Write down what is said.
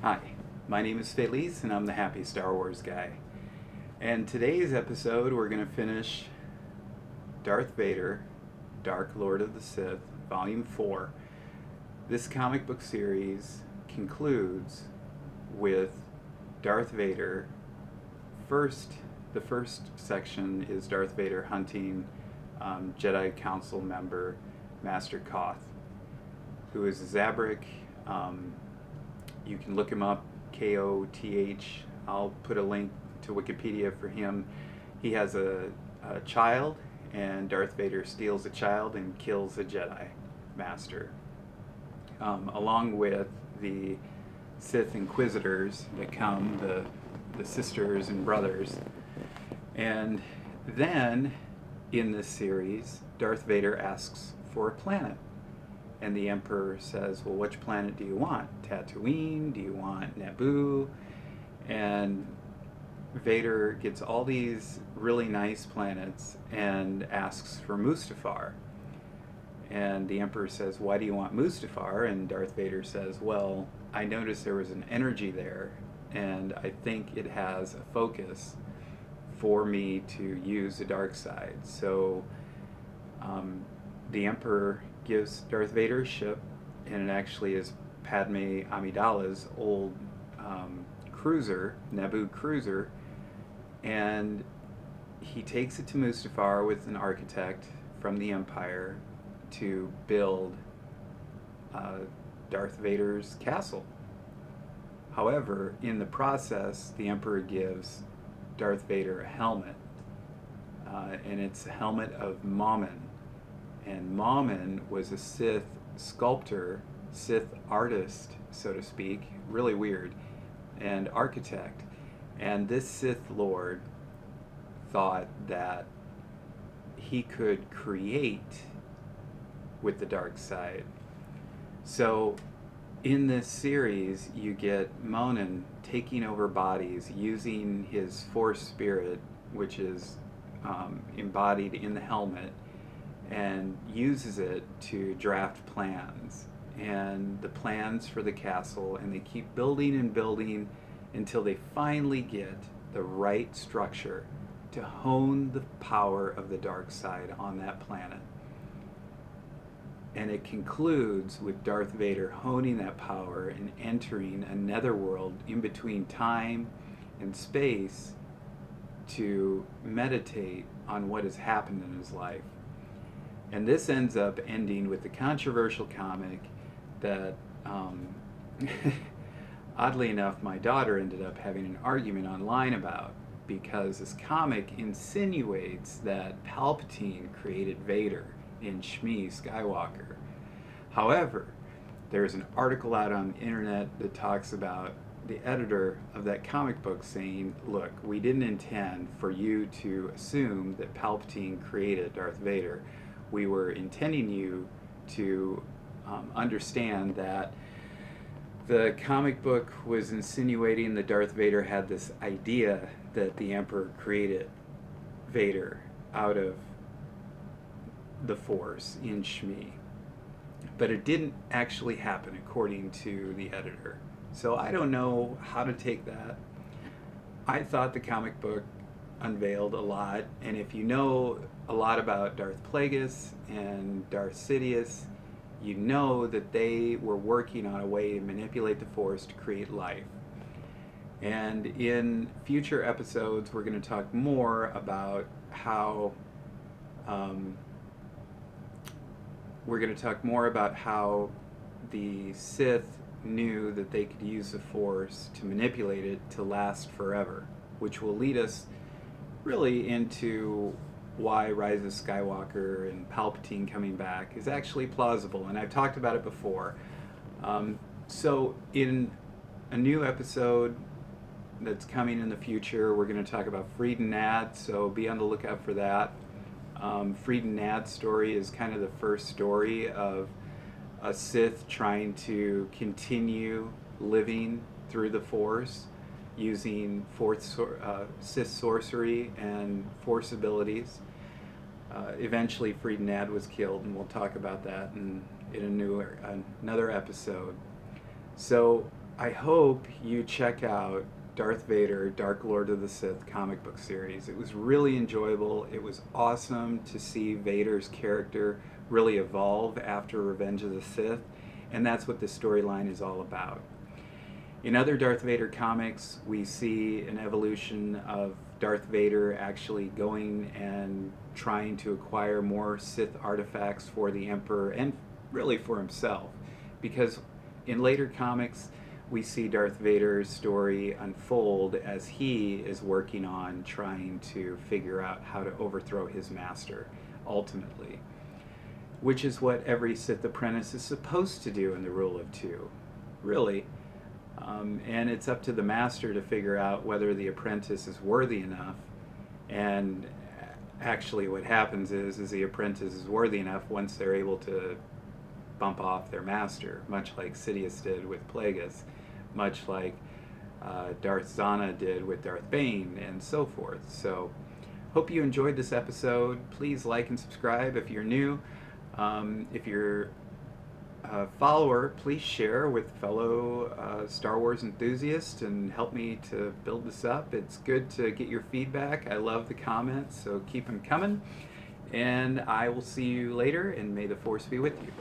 Hi, my name is Feliz and I'm the happy Star Wars guy. And today's episode we're going to finish Darth Vader, Dark Lord of the Sith, Volume 4. This comic book series concludes with Darth Vader. The first section is Darth Vader hunting Jedi Council member Master Koth, who is a Zabrak. You can look him up, Koth. I'll put a link to Wikipedia for him. He has a child, and Darth Vader steals a child and kills a Jedi Master, along with the Sith Inquisitors that come, the sisters and brothers. And then, in this series, Darth Vader asks for a planet. And the Emperor says, well, which planet do you want? Tatooine? Do you want Naboo? And Vader gets all these really nice planets and asks for Mustafar. And the Emperor says, why do you want Mustafar? And Darth Vader says, well, I noticed there was an energy there, and I think it has a focus for me to use the dark side. So the Emperor gives Darth Vader a ship, and it actually is Padme Amidala's old cruiser, Naboo cruiser, and he takes it to Mustafar with an architect from the Empire to build Darth Vader's castle. However, in the process, the Emperor gives Darth Vader a helmet, and it's a helmet of Mammon. And Mammon was a Sith sculptor, Sith artist, so to speak, really weird, and architect. And this Sith Lord thought that he could create with the dark side. So in this series, you get Monin taking over bodies, using his Force spirit, which is embodied in the helmet, and uses it to draft plans, and the plans for the castle, and they keep building and building until they finally get the right structure to hone the power of the dark side on that planet. And it concludes with Darth Vader honing that power and entering a netherworld in between time and space to meditate on what has happened in his life. And this ends up ending with the controversial comic that, oddly enough, my daughter ended up having an argument online about, because this comic insinuates that Palpatine created Vader in Shmi Skywalker. However, there's an article out on the internet that talks about the editor of that comic book saying, look, we didn't intend for you to assume that Palpatine created Darth Vader. We were intending you to understand that the comic book was insinuating that Darth Vader had this idea that the Emperor created Vader out of the Force in Shmi. But it didn't actually happen, according to the editor. So I don't know how to take that. I thought the comic book unveiled a lot, and if you know a lot about Darth Plagueis and Darth Sidious, you know that they were working on a way to manipulate the Force to create life. And in future episodes, we're going to talk more about how the Sith knew that they could use the Force to manipulate it to last forever, which will lead us really into why Rise of Skywalker and Palpatine coming back is actually plausible, and I've talked about it before. So in a new episode that's coming in the future, we're going to talk about Freed and Nad, so be on the lookout for that. Freed and Nad's story is kind of the first story of a Sith trying to continue living through the Force, using Sith sorcery and Force abilities. Eventually, Freed and Nad was killed, and we'll talk about that in another episode. So I hope you check out Darth Vader, Dark Lord of the Sith comic book series. It was really enjoyable. It was awesome to see Vader's character really evolve after Revenge of the Sith, and that's what this storyline is all about. In other Darth Vader comics, we see an evolution of Darth Vader actually going and trying to acquire more Sith artifacts for the Emperor and really for himself. Because in later comics, we see Darth Vader's story unfold as he is working on trying to figure out how to overthrow his master, ultimately. Which is what every Sith apprentice is supposed to do in the Rule of Two, really. And it's up to the master to figure out whether the apprentice is worthy enough. And actually what happens is the apprentice is worthy enough once they're able to bump off their master, much like Sidious did with Plagueis, much like Darth Zana did with Darth Bane, and so forth. So, hope you enjoyed this episode. Please like and subscribe if you're new. If you're a follower, please share with fellow Star Wars enthusiasts and help me to build this up. It's good to get your feedback. I love the comments, so keep them coming. And I will see you later, and may the Force be with you.